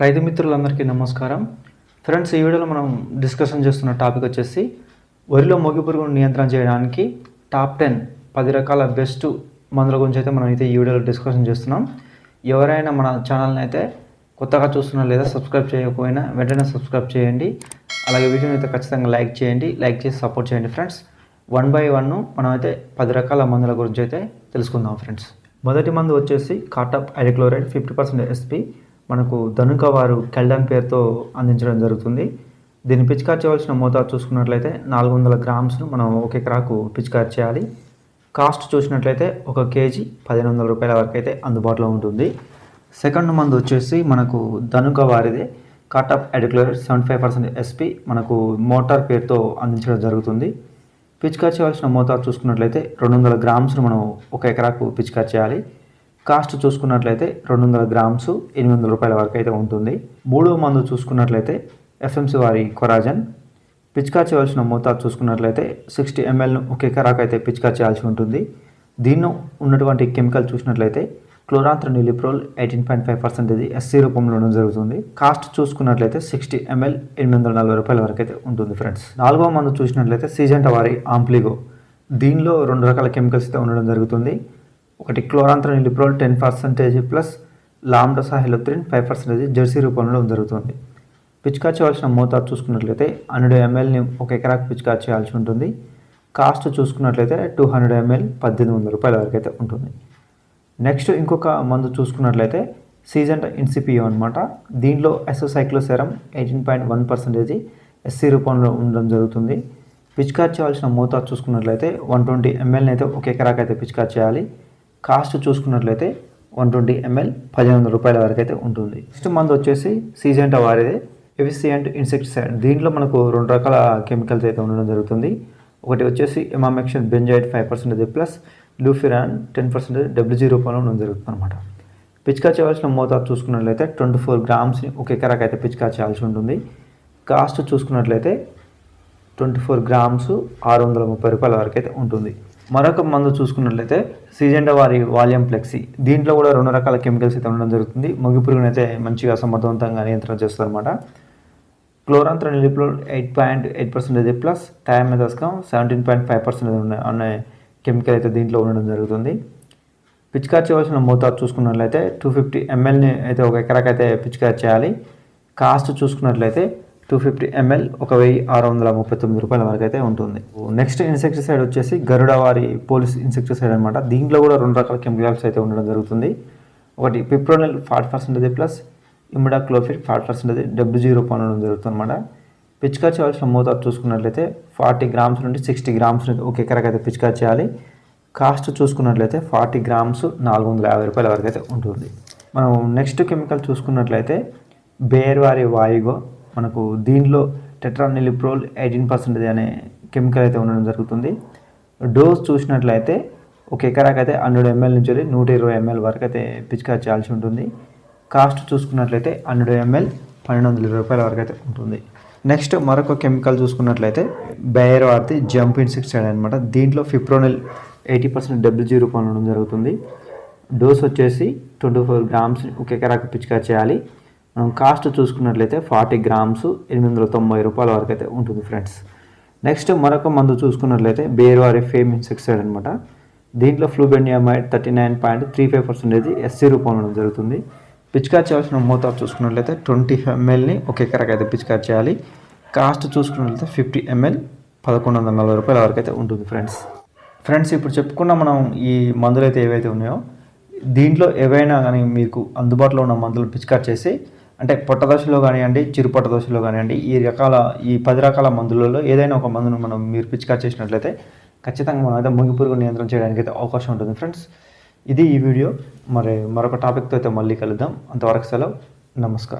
రైతు మిత్రులందరికీ నమస్కారం. ఫ్రెండ్స్, ఈ వీడియోలో మనం డిస్కషన్ చేస్తున్న టాపిక్ వచ్చేసి వరిలో మొగి పురుగును నియంత్రణ చేయడానికి టాప్ 10 రకాల బెస్ట్ మందుల గురించి అయితే మనం అయితే ఈ వీడియోలో డిస్కషన్ చేస్తున్నాం. ఎవరైనా మన ఛానల్ని అయితే కొత్తగా చూస్తున్నా లేదా సబ్స్క్రైబ్ చేయకపోయినా వెంటనే సబ్స్క్రైబ్ చేయండి. అలాగే వీడియోని అయితే ఖచ్చితంగా లైక్ చేయండి. లైక్ చేసి సపోర్ట్ చేయండి ఫ్రెండ్స్. 1 by 1 మనం అయితే 10 రకాల మందుల గురించి అయితే తెలుసుకుందాం ఫ్రెండ్స్. మొదటి మందు వచ్చేసి కాటాప్ హైడ్రోక్లోరైడ్ 50% SP మనకు ధనుక వారు కెల్డన్ పేరుతో అందించడం జరుగుతుంది. దీన్ని పిచికారి చేయవలసిన మోతాదు చూసుకున్నట్లయితే 400 గ్రామ్స్ను మనం ఒక ఎకరాకు పిచికారి చేయాలి. కాస్ట్ చూసినట్లయితే 1 కేజీ 1500 రూపాయల వరకు అయితే అందుబాటులో ఉంటుంది. సెకండ్ మందు వచ్చేసి మనకు ధనుక వారిదే కాటాప్ హైడ్రోక్లోరైడ్ 75% SP మనకు మోటార్ పేరుతో అందించడం జరుగుతుంది. పిచికారి చేయవలసిన మోతాదు చూసుకున్నట్లయితే 200 గ్రామ్స్ను మనం ఒక ఎకరాకు పిచికారి చేయాలి. కాస్ట్ చూసుకున్నట్లయితే 200 గ్రామ్స్ 800 రూపాయల వరకు అయితే ఉంటుంది. మూడో మందు చూసుకున్నట్లయితే FMC వారి కొరాజన్. పిచికారి చేయవలసిన మోతాదు చూసుకున్నట్లయితే 60 mlను ఒక ఎకరాకు అయితే పిచికారి చేయాల్సి ఉంటుంది. దీనిలో ఉన్నటువంటి కెమికల్ చూసినట్లయితే క్లోరాంత్రనిలిప్రోల్ 18.5% SC రూపంలో ఉండడం జరుగుతుంది. కాస్ట్ చూసుకున్నట్లయితే 60 ml 840 రూపాయల వరకు అయితే ఉంటుంది ఫ్రెండ్స్. నాలుగో మందు చూసినట్లయితే సిజెంటా వారి ఆంప్లిగో. దీనిలో 2 రకాల కెమికల్స్ అయితే ఉండడం జరుగుతుంది. ఒకటి క్లోరాంత్రనిలిప్రోల్ 10% ప్లస్ లాంబ్డాసాహిలోత్రిన్ 5% జెర్సీ రూపంలో జరుగుతుంది. పిచికారి చేయవలసిన మోతాదు చూసుకున్నట్లయితే 100 mlని ఒక ఎకరాకు పిచికారి చేయాల్సి ఉంటుంది. కాస్ట్ చూసుకున్నట్లయితే 200 ml 1800 రూపాయల వరకు అయితే ఉంటుంది. నెక్స్ట్ ఇంకొక మందు చూసుకున్నట్లయితే సిజెంటా ఇన్సిపియో అనమాట. దీనిలో ఎసోసైక్లోసెరమ్ 18.1% SC రూపంలో ఉండడం జరుగుతుంది. పిచికారి చేయవలసిన మోతాదు చూసుకున్నట్లయితే 120 mlని అయితే ఒక ఎకరాకు అయితే పిచికారి చేయాలి. కాస్ట్ చూసుకున్నట్లయితే 120 ml 1500 రూపాయల వరకు అయితే ఉంటుంది. నెక్స్ట్ మందు వచ్చేసి సిజెంటా వారిదే ఎఫిషియంట్ ఇన్సెక్టిసైడ్. దీంట్లో మనకు 2 రకాల కెమికల్స్ అయితే ఉండడం జరుగుతుంది. ఒకటి వచ్చేసి ఎమామెక్షన్ బెంజైడ్ 5% ప్లస్ లూఫిరాన్ 10% WG రూపంలో ఉండడం జరుగుతుంది అనమాట. పిచికారి చేయవలసిన మోతాదు చూసుకున్నట్లయితే 24 గ్రామ్స్ని ఒక ఎకరాకు అయితే పిచికారి చేయాల్సి ఉంటుంది. కాస్ట్ చూసుకున్నట్లయితే 24 గ్రామ్స్ 630 రూపాయల వరకు అయితే ఉంటుంది. మరొక మందు చూసుకున్నట్లయితే సిజెంటా వారి వాల్యూమ్ ఫ్లెక్సీ. దీంట్లో కూడా 2 రకాల కెమికల్స్ అయితే ఉండడం జరుగుతుంది. మొగి పురుగును అయితే మంచిగా సమర్థవంతంగా నియంత్రణ చేస్తుంది అనమాట. క్లోరాంత్రనిలిప్రోల్ 8.8% ప్లస్ థయామెథాక్సామ్ 17.5% అనే కెమికల్ అయితే దీంట్లో ఉండడం జరుగుతుంది. పిచికారి చేయవలసిన మోతాదు చూసుకున్నట్లయితే 250 mlని అయితే ఒక ఎకరాకు అయితే పిచికారి చేయాలి. కాస్ట్ చూసుకున్నట్లయితే 250 ml 1639 రూపాయల వరకు అయితే ఉంటుంది. నెక్స్ట్ ఇన్సెక్టిసైడ్ వచ్చేసి గరుడ వారి పోలీస్ ఇన్సెక్టిసైడ్ అనమాట. దీంట్లో కూడా 2 రకాల కెమికల్స్ అయితే ఉండడం జరుగుతుంది. ఒకటి పిప్రోనిల్ 40% ప్లస్ ఇమిడాక్లోఫిడ్ 40% WG రూపంలో ఉండడం జరుగుతుంది అనమాట. పిచికారి చేయవలసిన మోతాదు చూసుకున్నట్లయితే 40 గ్రామ్స్ నుండి 60 గ్రామ్స్ ఒక ఎకరాకు అయితే పిచికారి చేయాలి. కాస్ట్ చూసుకున్నట్లయితే 40 గ్రామ్స్ 450 రూపాయల వరకు అయితే ఉంటుంది. మనం నెక్స్ట్ కెమికల్ చూసుకున్నట్లయితే బేర్ వారి వాయుగో. మనకు దీనిలో టెట్రానిలిప్రోల్ 18% అనే కెమికల్ అయితే ఉండడం జరుగుతుంది. డోస్ చూసినట్లయితే ఒక ఎకరాకు అయితే 100 ml నుంచి 120 ml వరకు అయితే పిచికారి చేయాల్సి ఉంటుంది. కాస్ట్ చూసుకున్నట్లయితే 100 ml 1200 రూపాయల వరకు అయితే ఉంటుంది. నెక్స్ట్ మరొక కెమికల్ చూసుకున్నట్లయితే బేర్ వారిది జంప్ ఇన్సెక్టిసైడ్ అనమాట. దీంట్లో ఫిప్రోనిల్ 80% WG రూపంలో ఉండడం జరుగుతుంది. డోస్ వచ్చేసి 24 గ్రామ్స్ ఒక ఎకరాకు పిచికారి చేయాలి. మనం కాస్ట్ చూసుకున్నట్లయితే 40 గ్రామ్స్ 890 రూపాయల వరకు అయితే ఉంటుంది ఫ్రెండ్స్. నెక్స్ట్ మరొక మందు చూసుకున్నట్లయితే బేర్ వారి ఫేమ్ ఇన్సెక్టిసైడ్ అనమాట. దీంట్లో ఫ్లూబెనియమైడ్ 39.35% SC రూపంలో ఉండడం జరుగుతుంది. పిచికారి చేయాల్సిన మోతాదు చూసుకున్నట్లయితే 20 mlని ఒక ఎకరాకు అయితే పిచికారి చేయాలి. కాస్ట్ చూసుకున్నట్లయితే 50 ml 1140 రూపాయల వరకు అయితే ఉంటుంది ఫ్రెండ్స్. ఇప్పుడు చెప్పుకున్న మనం ఈ మందులు అయితే ఏవైతే ఉన్నాయో దీంట్లో ఏవైనా కానీ మీకు అందుబాటులో ఉన్న మందులు పిచికారి చేసి, అంటే పొట్ట దశలో కానివ్వండి, చిరు పొట్ట దశలో కానివ్వండి, ఈ 10 రకాల మందులలో ఏదైనా ఒక మందును మీరు పిచికారి చేసినట్లయితే ఖచ్చితంగా మనం అయితే మొగి పురుగు నియంత్రణ చేయడానికి అయితే అవకాశం ఉంటుంది ఫ్రెండ్స్. ఇది ఈ వీడియో. మరొక టాపిక్తో అయితే మళ్ళీ కలుద్దాం. అంతవరకు సెలవు. నమస్కారం.